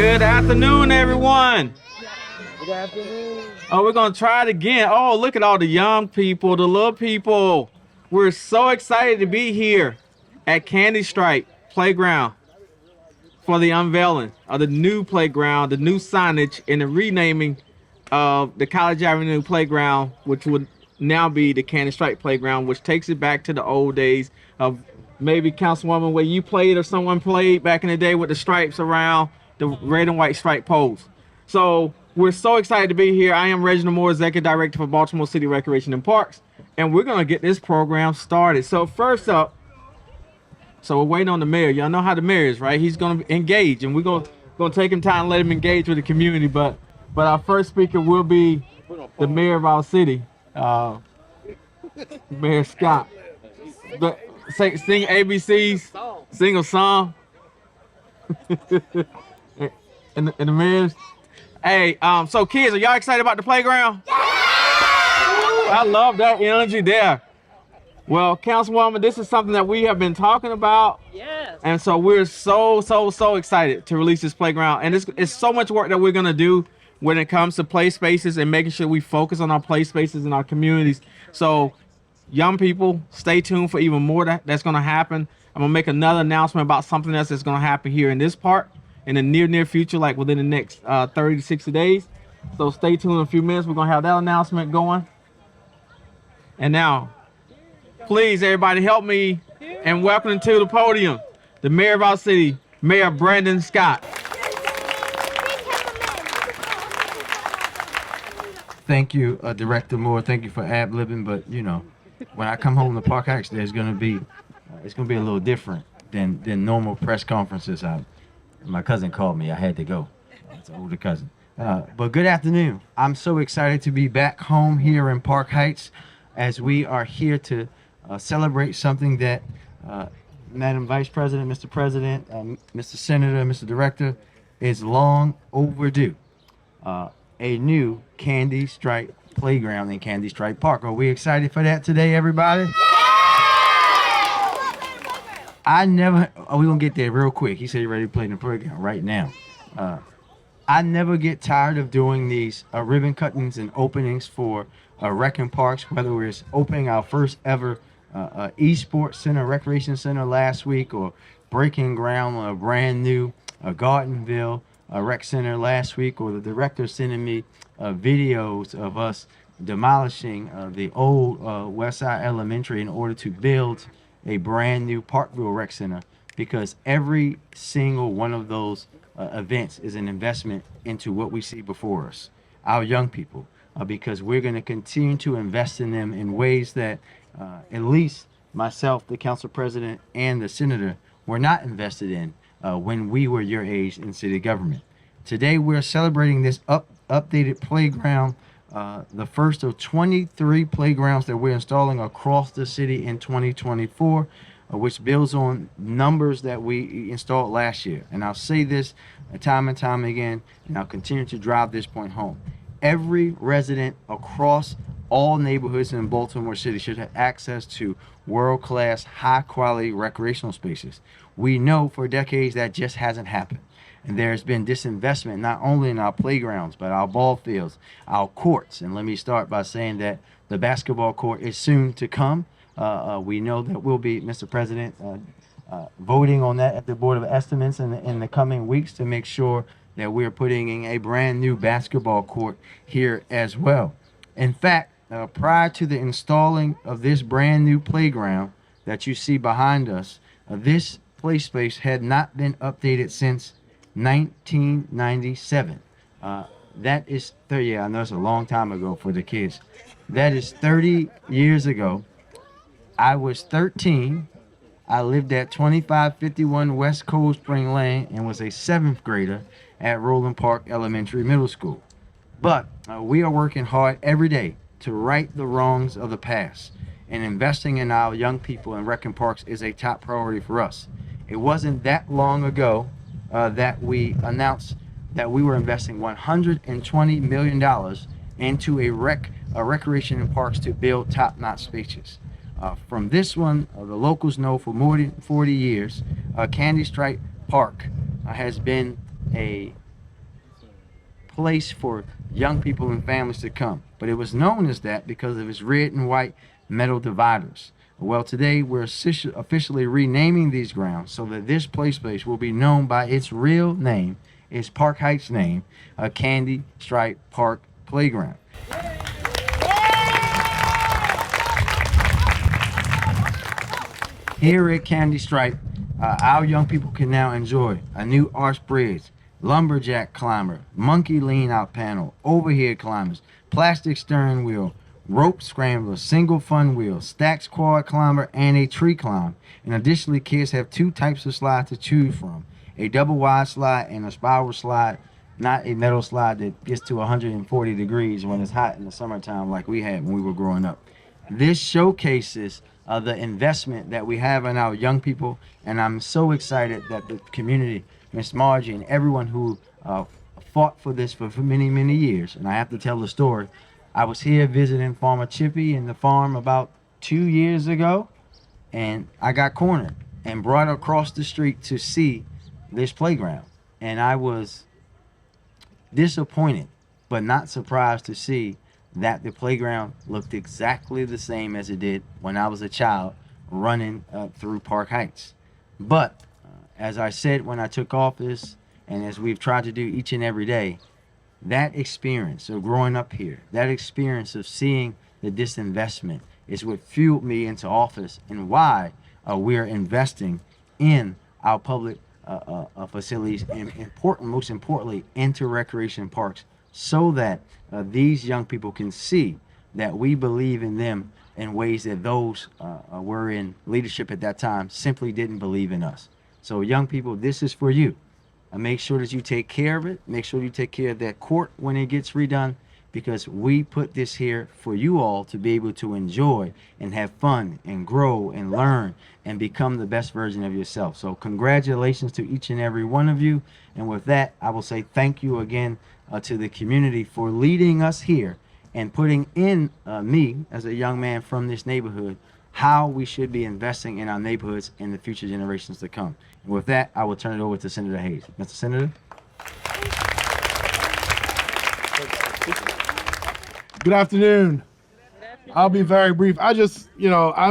Good afternoon, everyone. Good afternoon. Oh, we're going to try it again. Oh, look at all the young people, the little people. We're so excited to be here at Candy Stripe Playground for the unveiling of the new playground, the new signage, and the renaming of the Cottage Avenue Playground, which would now be the Candy Stripe Playground, which takes it back to the old days of maybe, Councilwoman, where you played or someone played back in the day with the stripes around the red and white stripe poles. So we're so excited to be here. I am Reginald Moore, Executive Director for Baltimore City Recreation and Parks, and we're going to get this program started. So first up, we're waiting on the mayor. Y'all know how the mayor is, right? He's going to engage, and we're going to take him time and let him engage with the community. But our first speaker will be the mayor of our city, Mayor Scott. But sing ABCs, sing a song. and the mayor's. Hey, so kids, are y'all excited about the playground? Yeah! I love that energy there. Well, Councilwoman, this is something that we have been talking about. Yes. And so we're so excited to release this playground. And it's so much work that we're going to do when it comes to play spaces and making sure we focus on our play spaces in our communities. So young people, stay tuned for even more that's going to happen. I'm going to make another announcement about something else that's going to happen here in this park in the near future, like within the next 30 to 60 days. So stay tuned in a few minutes. We're going to have that announcement going. And now, please, everybody, help me and welcome to the podium the mayor of our city, Mayor Brandon Scott. Thank you, Director Moore. Thank you for ad-libbing. But you know, when I come home to Park Heights, it's gonna be a little different than normal press conferences. My cousin called me. I had to go. It's an older cousin. But good afternoon. I'm so excited to be back home here in Park Heights, as we are here to celebrate something that Madam Vice President, Mr. President, Mr. Senator, Mr. Director, is long overdue. A new Candy Stripe Playground in Candy Stripe Park. Are we excited for that today, everybody? We're gonna get there real quick. He said he's ready to play in the playground right now. I never get tired of doing these ribbon cuttings and openings for rec and parks, whether it's opening our first ever esports center, recreation center last week, or breaking ground on a brand new Gardenville rec center last week, or the director sending me videos of us demolishing the old Westside Elementary in order to build a brand new Parkville rec center, because every single one of those events is an investment into what we see before us, our young people, because we're going to continue to invest in them in ways that at least myself, the council president, and the senator were not invested in when we were your age in city government. Today we're celebrating this updated playground, the first of 23 playgrounds that we're installing across the city in 2024, which builds on numbers that we installed last year. And I'll say this time and time again, and I'll continue to drive this point home. Every resident across all neighborhoods in Baltimore City should have access to world-class, high-quality recreational spaces. We know for decades that just hasn't happened. And there's been disinvestment not only in our playgrounds, but our ball fields, our courts. And let me start by saying that the basketball court is soon to come. We know that we'll be, Mr. President, voting on that at the Board of Estimates in the coming weeks to make sure that we're putting in a brand new basketball court here as well. In fact, prior to the installing of this brand new playground that you see behind us, this play space had not been updated since 1997. That is 30. Yeah, I know it's a long time ago for the kids. That is 30 years ago. I was 13. I lived at 2551 West Cold Spring Lane and was a 7th grader at Roland Park Elementary Middle School. But we are working hard every day to right the wrongs of the past, and investing in our young people in rec and parks is a top priority for us. It wasn't that long ago that we announced that we were investing $120 million into a recreation and parks to build top-notch spaces. From this one, the locals know for more than 40 years, Candy Stripe Park has been a place for young people and families to come. But it was known as that because of its red and white metal dividers. Well, today we're officially renaming these grounds so that this play space will be known by its real name, its Park Heights name, a Candy Stripe Park Playground. Here at Candy Stripe, our young people can now enjoy a new arch bridge, lumberjack climber, monkey lean out panel, overhead climbers, plastic steering wheel, rope scrambler, single fun wheel, stacks quad climber, and a tree climb. And additionally, kids have 2 types of slides to choose from, a double wide slide and a spiral slide, not a metal slide that gets to 140 degrees when it's hot in the summertime like we had when we were growing up. This showcases the investment that we have in our young people, and I'm so excited that the community, Miss Margie, and everyone who fought for this for many, many years. And I have to tell the story. I was here visiting Farmer Chippy in the farm about 2 years ago, and I got cornered and brought across the street to see this playground. And I was disappointed, but not surprised to see that the playground looked exactly the same as it did when I was a child running through Park Heights. But as I said when I took office, and as we've tried to do each and every day, that experience of growing up here, that experience of seeing the disinvestment is what fueled me into office and why we're investing in our public facilities and most importantly, into recreation parks so that these young people can see that we believe in them in ways that those were in leadership at that time simply didn't believe in us. So young people, this is for you. Make sure that you take care of it. Make sure you take care of that court when it gets redone, because we put this here for you all to be able to enjoy and have fun and grow and learn and become the best version of yourself. So congratulations to each and every one of you. And with that, I will say thank you again to the community for leading us here and putting in me as a young man from this neighborhood how we should be investing in our neighborhoods and the future generations to come. And with that, I will turn it over to Senator Hayes. Mr. Senator. Good afternoon. I'll be very brief. I've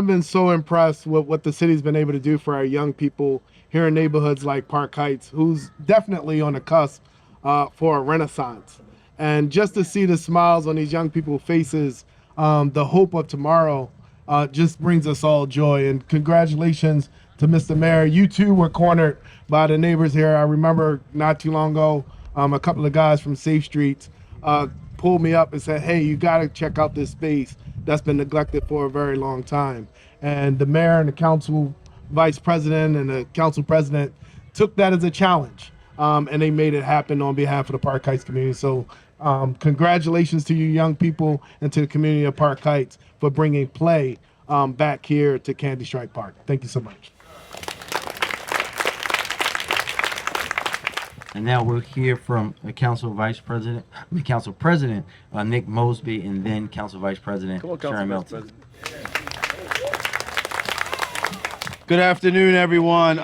been so impressed with what the city's been able to do for our young people here in neighborhoods like Park Heights, who's definitely on the cusp for a renaissance. And just to see the smiles on these young people's faces, the hope of tomorrow, just brings us all joy. And congratulations to Mr. Mayor. You too were cornered by the neighbors here. I remember not too long ago, a couple of guys from Safe Streets pulled me up and said, hey, you got to check out this space that's been neglected for a very long time. And the mayor and the council vice president and the council president took that as a challenge, and they made it happen on behalf of the Park Heights community. So congratulations to you young people and to the community of Park Heights for bringing play back here to Candy Stripe Park. Thank you so much. And now we'll hear from the Council President Nick Mosby, and then Council Vice President Sharon Melton. Good afternoon, everyone.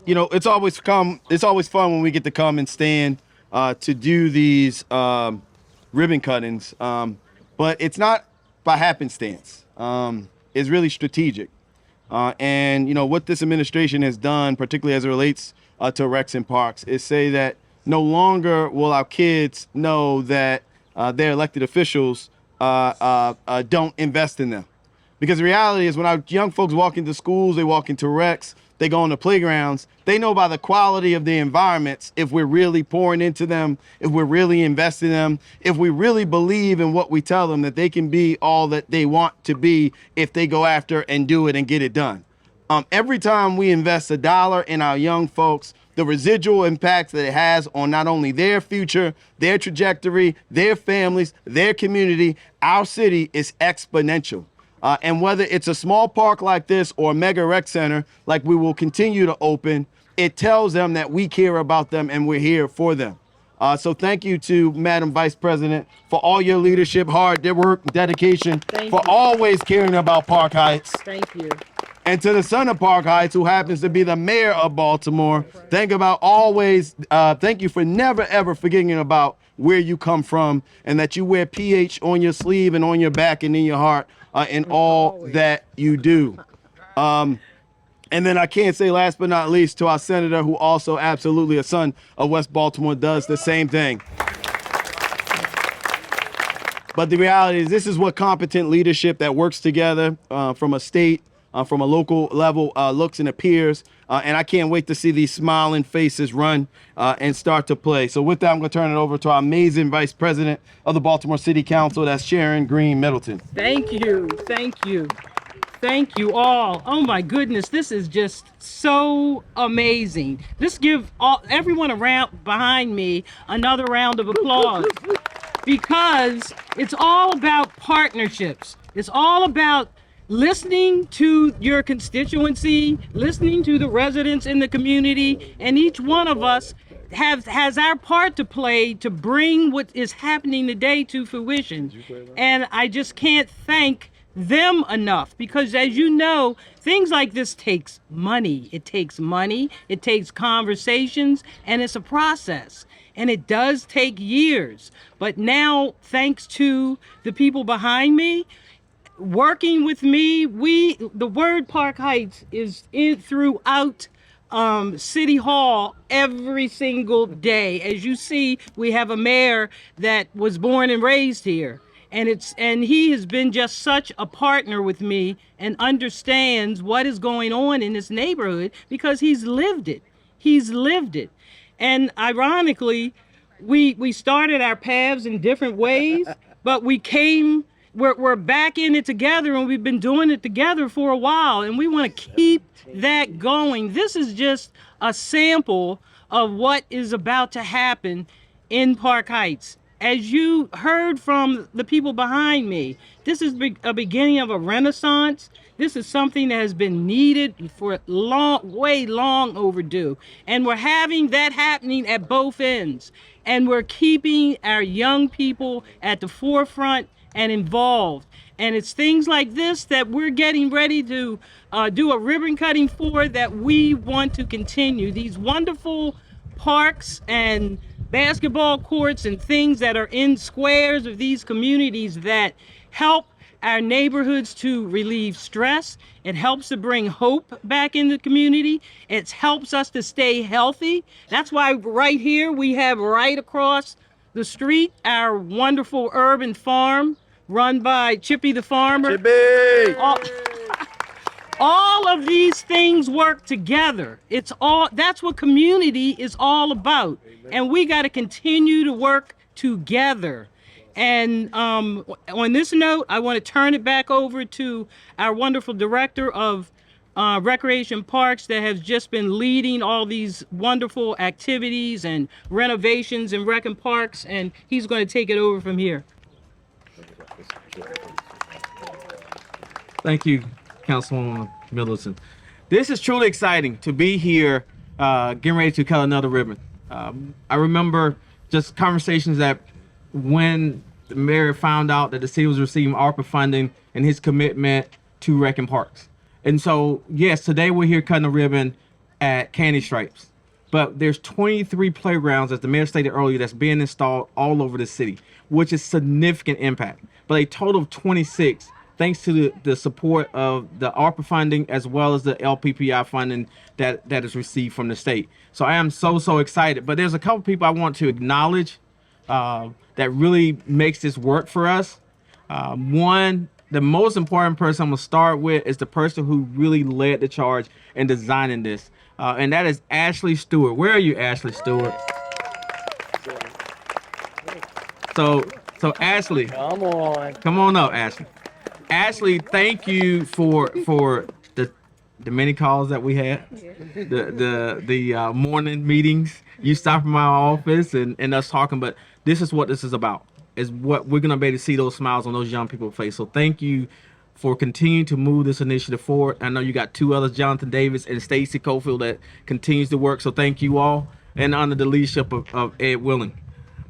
It's always fun when we get to come and stand to do these ribbon cuttings, but it's not by happenstance. It's really strategic. And what this administration has done, particularly as it relates to recs and parks, is say that no longer will our kids know that their elected officials don't invest in them. Because the reality is when our young folks walk into schools, they walk into recs, they go on the playgrounds, they know by the quality of the environments if we're really pouring into them, if we're really investing in them, if we really believe in what we tell them, that they can be all that they want to be if they go after and do it and get it done. Every time we invest $1 in our young folks, the residual impacts that it has on not only their future, their trajectory, their families, their community, our city is exponential. And whether it's a small park like this or a mega rec center like we will continue to open, it tells them that we care about them and we're here for them. So thank you to Madam Vice President for all your leadership, hard work, dedication, for always caring about Park Heights. Thank you. And to the son of Park Heights, who happens to be the mayor of Baltimore, thank you for never, ever forgetting about where you come from, and that you wear PH on your sleeve and on your back and in your heart in all that you do. And then I can't say last but not least to our senator, who also absolutely a son of West Baltimore, does the same thing. But the reality is this is what competent leadership that works together from a state, from a local level looks and appears. And I can't wait to see these smiling faces run and start to play. So with that, I'm going to turn it over to our amazing Vice President of the Baltimore City Council, that's Sharon Green Middleton. Thank you. Thank you. Thank you all. Oh my goodness, this is just so amazing. Let's give everyone around behind me another round of applause, because it's all about partnerships. It's all about listening to your constituency, listening to the residents in the community, and each one of us has our part to play to bring what is happening today to fruition. And I just can't thank them enough, because as you know, things like this takes money. It takes money, it takes conversations, and it's a process. And it does take years. But now, thanks to the people behind me, working with me, the word Park Heights is throughout City Hall every single day. As you see, we have a mayor that was born and raised here. And he has been just such a partner with me and understands what is going on in this neighborhood, because he's lived it. He's lived it. And ironically, we started our paths in different ways, but we're back in it together, and we've been doing it together for a while, and we want to keep that going. This is just a sample of what is about to happen in Park Heights. As you heard from the people behind me, this is a beginning of a renaissance. This is something that has been needed for way long overdue. And we're having that happening at both ends. And we're keeping our young people at the forefront and involved. And it's things like this that we're getting ready to do a ribbon cutting for, that we want to continue. These wonderful parks and basketball courts and things that are in squares of these communities that help our neighborhoods to relieve stress. It helps to bring hope back in the community. It helps us to stay healthy. That's why right here we have right across the street our wonderful urban farm run by Chippy the farmer. Chippy! All of these things work together. That's what community is all about. And we got to continue to work together. And on this note, I want to turn it back over to our wonderful director of Recreation Parks that has just been leading all these wonderful activities and renovations in Rec and Parks. And he's going to take it over from here. Thank you, Councilwoman Middleton. This is truly exciting to be here, getting ready to cut another ribbon. I remember just conversations that when the mayor found out that the city was receiving ARPA funding and his commitment to Rec and Parks. And so, yes, today we're here cutting a ribbon at Candy Stripes. But there's 23 playgrounds, as the mayor stated earlier, that's being installed all over the city, which is significant impact. But a total of 26, thanks to the support of the ARPA funding as well as the LPPI funding that is received from the state. So I am so excited. But there's a couple people I want to acknowledge that really makes this work for us. One, the most important person I'm gonna start with is the person who really led the charge in designing this. And that is Ashley Stewart. Where are you, Ashley Stewart? So Ashley, come on up, Ashley. Ashley, thank you for the many calls that we had, the morning meetings. You stopped in my office and us talking, but this is what this is about. Is what we're gonna be able to see those smiles on those young people's face. So thank you for continuing to move this initiative forward. I know you got two others, Jonathan Davis and Stacy Cofield, that continues to work. So thank you all, and under the leadership of Ed Willing.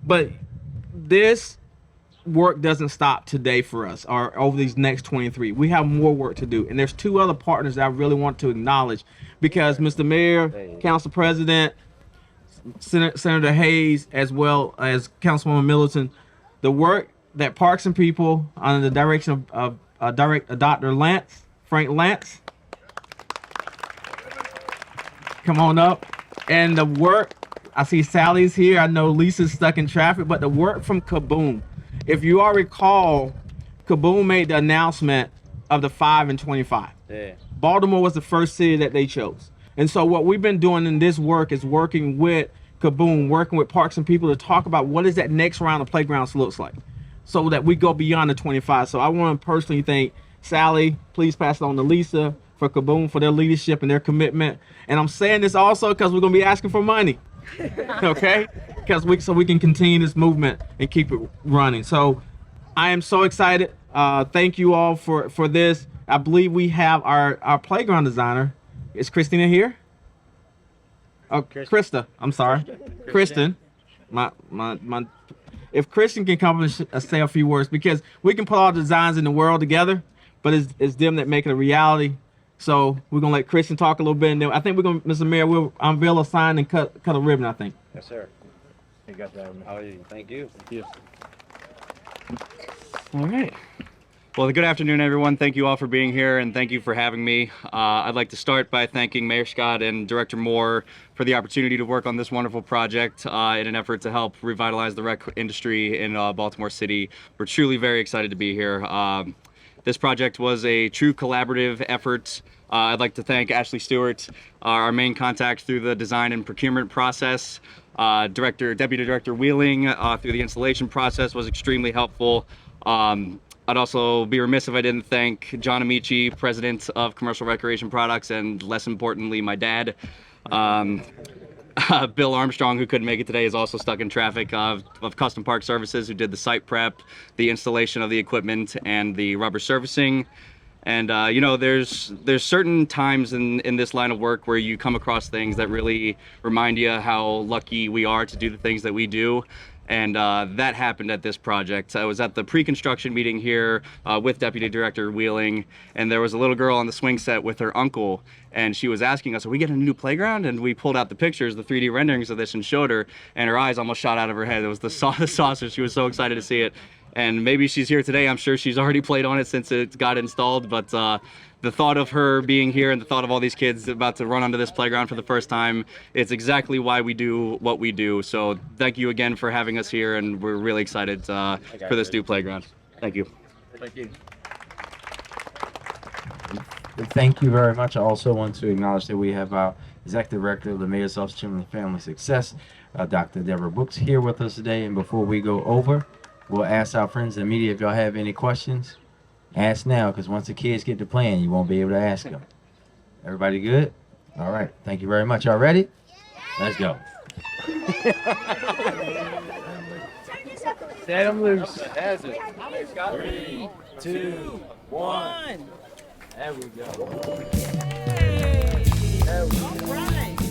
But this work doesn't stop today for us or over these next 23. We have more work to do. And there's two other partners that I really want to acknowledge, because Mr. Mayor, Council President, Senator Hayes, as well as Councilwoman Middleton, the work that Parks and People, under the direction of Dr. Frank Lance, come on up, and the work, I see Sally's here, I know Lisa's stuck in traffic, but the work from Kaboom. If you all recall, Kaboom made the announcement of the 5 and 25. Yeah. Baltimore was the first city that they chose. And so what we've been doing in this work is working with Kaboom, working with Parks and People to talk about what is that next round of playgrounds looks like, so that we go beyond the 25. So I want to personally thank Sally, please pass it on to Lisa, for Kaboom, for their leadership and their commitment. And I'm saying this also because we're going to be asking for money, okay? So we can continue this movement and keep it running. So I am so excited. Thank you all for this. I believe we have our playground designer. Is Christina here? Oh, Krista. I'm sorry. Kristen. My. If Christian can come and say a few words, because we can put all the designs in the world together, but it's them that make it a reality. So we're gonna let Christian talk a little bit, and then I think we're gonna, Mr. Mayor, we'll unveil a sign and cut a ribbon, I think. Yes, sir. You got that. Thank you. Thank you. All right. Well, good afternoon, everyone. Thank you all for being here, and thank you for having me. I'd like to start by thanking Mayor Scott and Director Moore for the opportunity to work on this wonderful project in an effort to help revitalize the rec industry in Baltimore City. We're truly very excited to be here. This project was a true collaborative effort. I'd like to thank Ashley Stewart, our main contact through the design and procurement process. Deputy Director Wheeling through the installation process was extremely helpful. I'd also be remiss if I didn't thank John Amici, President of Commercial Recreation Products, and less importantly, my dad. Bill Armstrong, who couldn't make it today, is also stuck in traffic, of Custom Park Services, who did the site prep, the installation of the equipment, and the rubber surfacing. And you know, there's certain times in this line of work where you come across things that really remind you how lucky we are to do the things that we do. And that happened at this project. I was at the pre-construction meeting here with Deputy Director Wheeling, and there was a little girl on the swing set with her uncle, and she was asking us, are we getting a new playground? And we pulled out the pictures, the 3D renderings of this, and showed her, and her eyes almost shot out of her head. It was the saucer. She was so excited to see it. And maybe she's here today. I'm sure she's already played on it since it got installed, but the thought of her being here and the thought of all these kids about to run onto this playground for the first time, it's exactly why we do what we do. So thank you again for having us here, and we're really excited for this new playground. Thank you. Thank you. Thank you very much. I also want to acknowledge that we have our Executive Director of the Mayor's Office of Children and Family Success, Dr. Deborah Brooks, here with us today. And before we go over, we'll ask our friends in the media if y'all have any questions. Ask now, because once the kids get to playing, you won't be able to ask them. Everybody good? All right. Thank you very much. Y'all ready? Let's go. Set them loose. 3, 2, 1. There we go. All right.